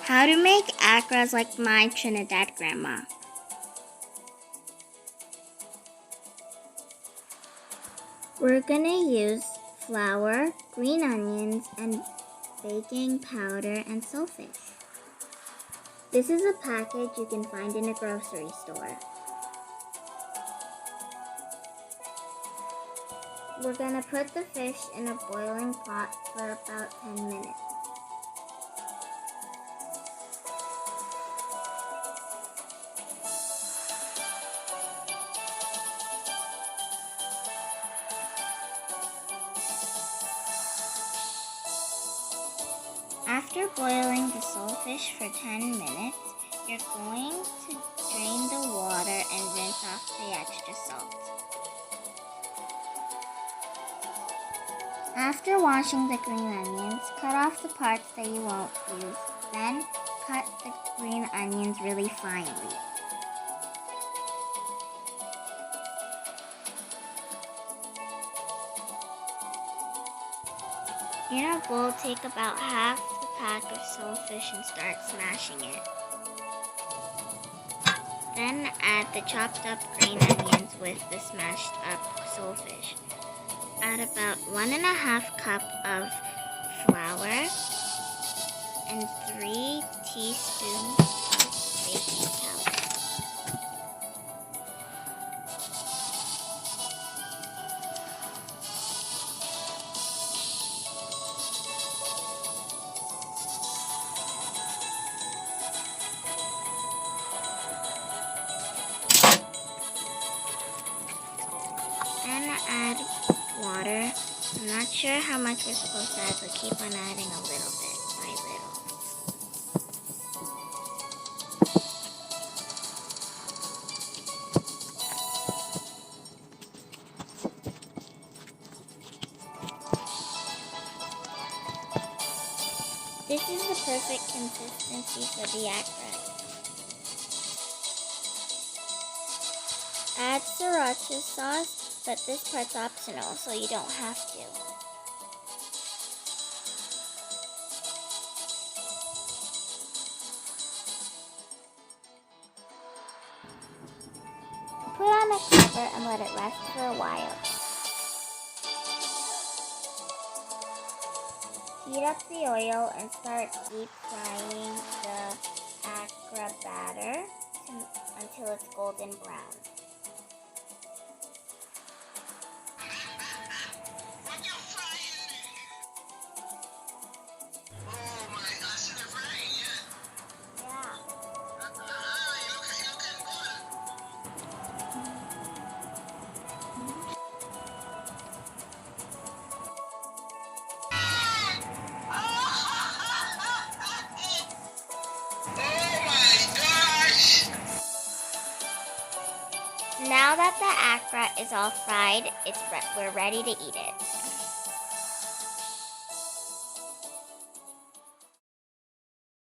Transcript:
How to make accras like my Trinidad grandma. We're gonna use flour, green onions, and baking powder and soulfish. This is a package you can find in a grocery store. We're gonna put the fish in a boiling pot for about 10 minutes. After boiling the soulfish for 10 minutes, you're going to drain the water and rinse off the extra salt. After washing the green onions, cut off the parts that you won't use. Then, cut the green onions really finely. In a bowl, take about half the pack of soulfish and start smashing it. Then add the chopped up green onions with the smashed up soulfish. Add about 1.5 cups of flour and 3 teaspoons of baking powder. Then add water. I'm not sure how much we're supposed to add, but keep on adding a little bit by little. This is the perfect consistency for the accras. Add sriracha sauce, but this part's optional, so you don't have to. Put on a cover and let it rest for a while. Heat up the oil and start deep frying the accra batter until it's golden brown. Now that the accra is all fried, we're ready to eat it.